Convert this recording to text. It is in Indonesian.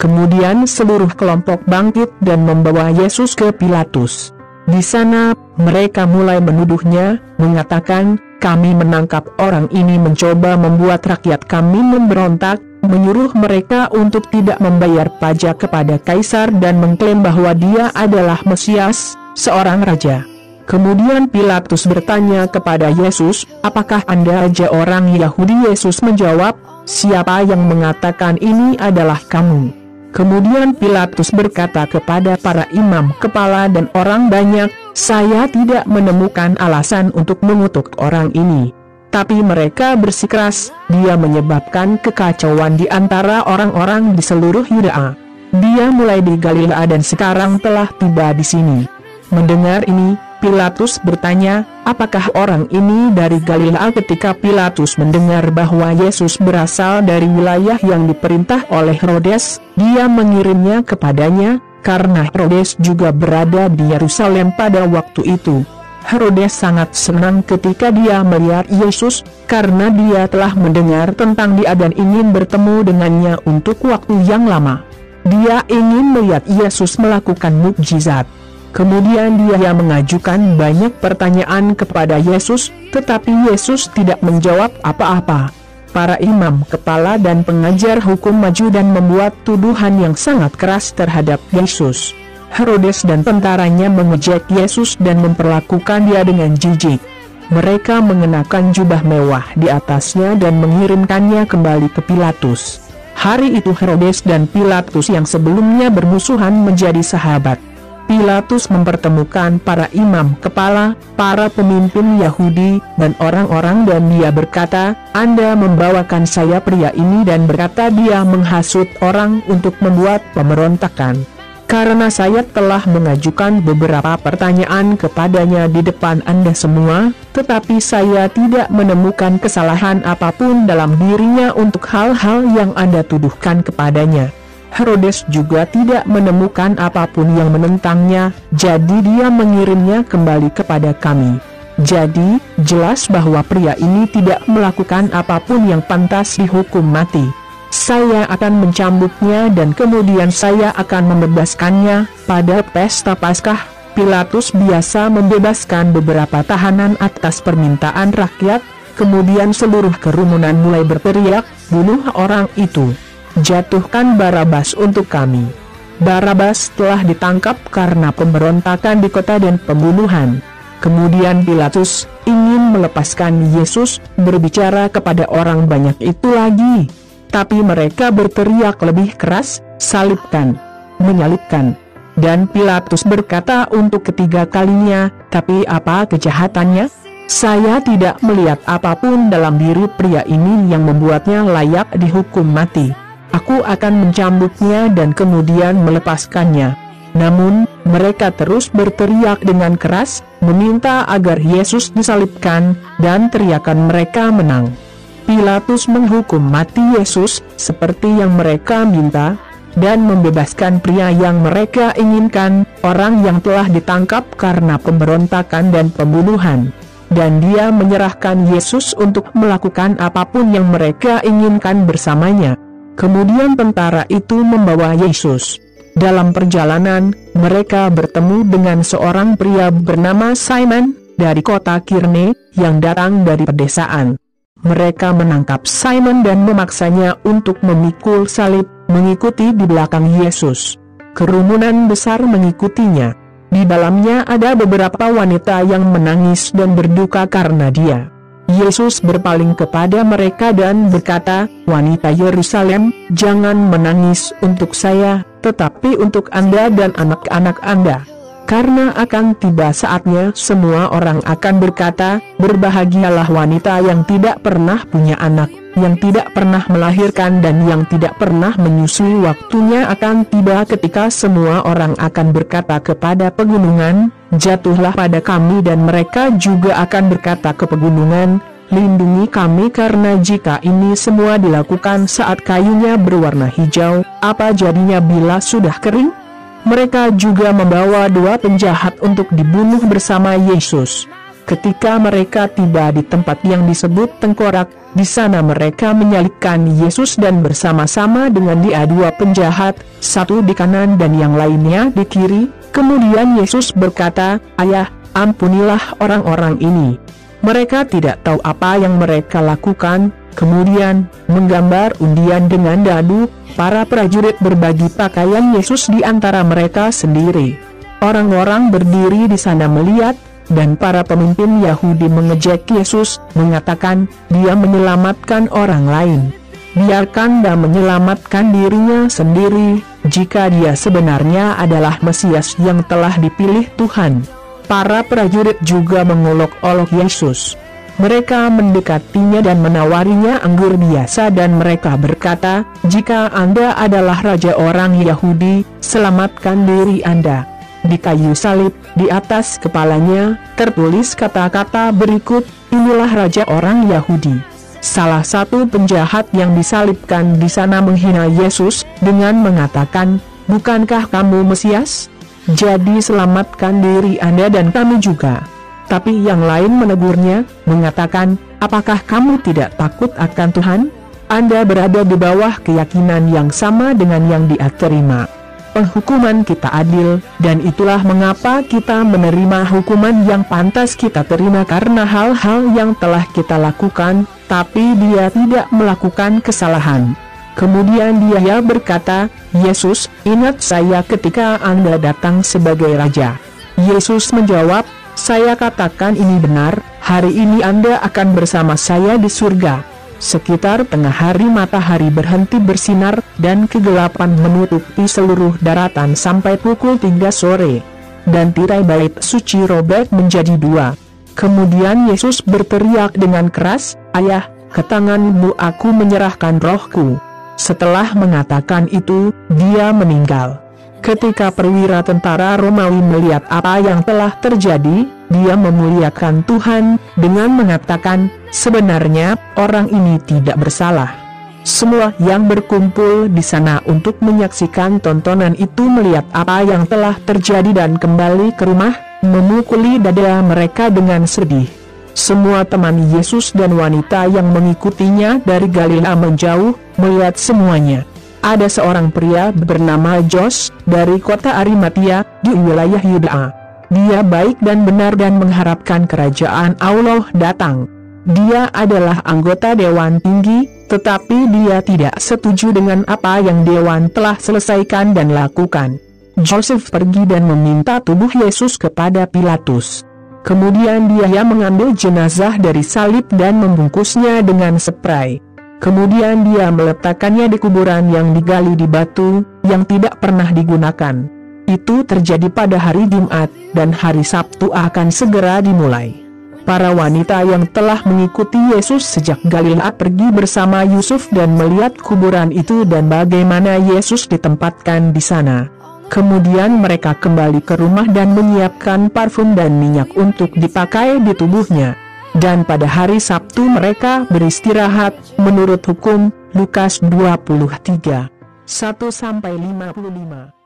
Kemudian seluruh kelompok bangkit dan membawa Yesus ke Pilatus. Di sana, mereka mulai menuduhnya, mengatakan, "Kami menangkap orang ini mencoba membuat rakyat kami memberontak," menyuruh mereka untuk tidak membayar pajak kepada Kaisar dan mengklaim bahwa dia adalah Mesias, seorang raja. Kemudian Pilatus bertanya kepada Yesus, "Apakah Anda raja orang Yahudi?" Yesus menjawab, "Siapa yang mengatakan ini adalah kamu?" Kemudian Pilatus berkata kepada para imam kepala dan orang banyak, "Saya tidak menemukan alasan untuk mengutuk orang ini." Tapi mereka bersikeras, "Dia menyebabkan kekacauan di antara orang-orang di seluruh Yudea. Dia mulai di Galilea dan sekarang telah tiba di sini." Mendengar ini, Pilatus bertanya, "Apakah orang ini dari Galilea?" Ketika Pilatus mendengar bahwa Yesus berasal dari wilayah yang diperintah oleh Herodes, dia mengirimnya kepadanya, karena Herodes juga berada di Yerusalem pada waktu itu. Herodes sangat senang ketika dia melihat Yesus, karena dia telah mendengar tentang dia dan ingin bertemu dengannya untuk waktu yang lama. Dia ingin melihat Yesus melakukan mukjizat. Kemudian dia mengajukan banyak pertanyaan kepada Yesus, tetapi Yesus tidak menjawab apa-apa. Para imam kepala dan pengajar hukum maju dan membuat tuduhan yang sangat keras terhadap Yesus. Herodes dan tentaranya mengejek Yesus dan memperlakukan dia dengan jijik. Mereka mengenakan jubah mewah di atasnya dan mengirimkannya kembali ke Pilatus. Hari itu Herodes dan Pilatus yang sebelumnya bermusuhan menjadi sahabat. Pilatus mempertemukan para imam kepala, para pemimpin Yahudi, dan orang-orang dan dia berkata, "Anda membawakan saya pria ini dan berkata dia menghasut orang untuk membuat pemberontakan. Karena saya telah mengajukan beberapa pertanyaan kepadanya di depan Anda semua, tetapi saya tidak menemukan kesalahan apapun dalam dirinya untuk hal-hal yang Anda tuduhkan kepadanya." Herodes juga tidak menemukan apapun yang menentangnya, jadi dia mengirimnya kembali kepada kami. Jadi, jelas bahwa pria ini tidak melakukan apapun yang pantas dihukum mati. Saya akan mencambuknya dan kemudian saya akan membebaskannya. Pada pesta Paskah, Pilatus biasa membebaskan beberapa tahanan atas permintaan rakyat, kemudian seluruh kerumunan mulai berteriak, "Bunuh orang itu! Jatuhkan Barabas untuk kami!" Barabas telah ditangkap karena pemberontakan di kota dan pembunuhan. Kemudian Pilatus ingin melepaskan Yesus, berbicara kepada orang banyak itu lagi. Tapi mereka berteriak lebih keras, "Salibkan! Menyalibkan!" Dan Pilatus berkata untuk ketiga kalinya, "Tapi apa kejahatannya? Saya tidak melihat apapun dalam diri pria ini yang membuatnya layak dihukum mati. Aku akan mencambuknya dan kemudian melepaskannya." Namun, mereka terus berteriak dengan keras, meminta agar Yesus disalibkan, dan teriakan mereka menang. Pilatus menghukum mati Yesus, seperti yang mereka minta, dan membebaskan pria yang mereka inginkan, orang yang telah ditangkap karena pemberontakan dan pembunuhan. Dan dia menyerahkan Yesus untuk melakukan apapun yang mereka inginkan bersamanya. Kemudian tentara itu membawa Yesus. Dalam perjalanan, mereka bertemu dengan seorang pria bernama Simon, dari kota Kirene, yang datang dari pedesaan. Mereka menangkap Simon dan memaksanya untuk memikul salib, mengikuti di belakang Yesus. Kerumunan besar mengikutinya. Di dalamnya ada beberapa wanita yang menangis dan berduka karena dia. Yesus berpaling kepada mereka dan berkata, "Wanita Yerusalem, jangan menangis untuk saya, tetapi untuk Anda dan anak-anak Anda. Karena akan tiba saatnya semua orang akan berkata, 'Berbahagialah wanita yang tidak pernah punya anak, yang tidak pernah melahirkan dan yang tidak pernah menyusui.' Waktunya akan tiba ketika semua orang akan berkata kepada pegunungan, 'Jatuhlah pada kami,' dan mereka juga akan berkata ke pegunungan, 'Lindungi kami,' karena jika ini semua dilakukan saat kayunya berwarna hijau, apa jadinya bila sudah kering?" Mereka juga membawa dua penjahat untuk dibunuh bersama Yesus. Ketika mereka tiba di tempat yang disebut Tengkorak, di sana mereka menyalibkan Yesus dan bersama-sama dengan dia dua penjahat, satu di kanan dan yang lainnya di kiri. Kemudian Yesus berkata, "Ayah, ampunilah orang-orang ini. Mereka tidak tahu apa yang mereka lakukan." Kemudian, menggambar undian dengan dadu, para prajurit berbagi pakaian Yesus di antara mereka sendiri. Orang-orang berdiri di sana melihat, dan para pemimpin Yahudi mengejek Yesus, mengatakan, "Dia menyelamatkan orang lain. Biarkan dia menyelamatkan dirinya sendiri, jika dia sebenarnya adalah Mesias yang telah dipilih Tuhan." Para prajurit juga mengolok-olok Yesus. Mereka mendekatinya dan menawarinya anggur biasa dan mereka berkata, "Jika Anda adalah raja orang Yahudi, selamatkan diri Anda." Di kayu salib, di atas kepalanya, tertulis kata-kata berikut, "Inilah raja orang Yahudi." Salah satu penjahat yang disalibkan di sana menghina Yesus, dengan mengatakan, "Bukankah kamu Mesias? Jadi selamatkan diri Anda dan kami juga." Tapi yang lain menegurnya, mengatakan, "Apakah kamu tidak takut akan Tuhan? Anda berada di bawah keyakinan yang sama dengan yang dia terima. Penghukuman kita adil, dan itulah mengapa kita menerima hukuman yang pantas kita terima karena hal-hal yang telah kita lakukan, tapi dia tidak melakukan kesalahan." Kemudian dia berkata, "Yesus, ingat saya ketika Anda datang sebagai raja." Yesus menjawab, "Saya katakan ini benar, hari ini Anda akan bersama saya di surga." Sekitar tengah hari matahari berhenti bersinar, dan kegelapan menutupi seluruh daratan sampai pukul 3 sore. Dan tirai bait suci robek menjadi dua. Kemudian Yesus berteriak dengan keras, "Ayah, ke tangan-Mu aku menyerahkan rohku." Setelah mengatakan itu, dia meninggal. Ketika perwira tentara Romawi melihat apa yang telah terjadi, dia memuliakan Tuhan, dengan mengatakan, "Sebenarnya, orang ini tidak bersalah." Semua yang berkumpul di sana untuk menyaksikan tontonan itu melihat apa yang telah terjadi dan kembali ke rumah, memukuli dada mereka dengan sedih. Semua teman Yesus dan wanita yang mengikutinya dari Galilea menjauh, melihat semuanya. Ada seorang pria bernama Jos, dari kota Arimatia, di wilayah Yudea. Dia baik dan benar dan mengharapkan kerajaan Allah datang. Dia adalah anggota Dewan Tinggi, tetapi dia tidak setuju dengan apa yang Dewan telah selesaikan dan lakukan. Joseph pergi dan meminta tubuh Yesus kepada Pilatus. Kemudian dia mengambil jenazah dari salib dan membungkusnya dengan spray. Kemudian dia meletakkannya di kuburan yang digali di batu, yang tidak pernah digunakan. Itu terjadi pada hari Jumat, dan hari Sabtu akan segera dimulai. Para wanita yang telah mengikuti Yesus sejak Galilea pergi bersama Yusuf dan melihat kuburan itu dan bagaimana Yesus ditempatkan di sana. Kemudian mereka kembali ke rumah dan menyiapkan parfum dan minyak untuk dipakai di tubuhnya. Dan pada hari Sabtu mereka beristirahat, menurut hukum, Lukas 23, 1-55.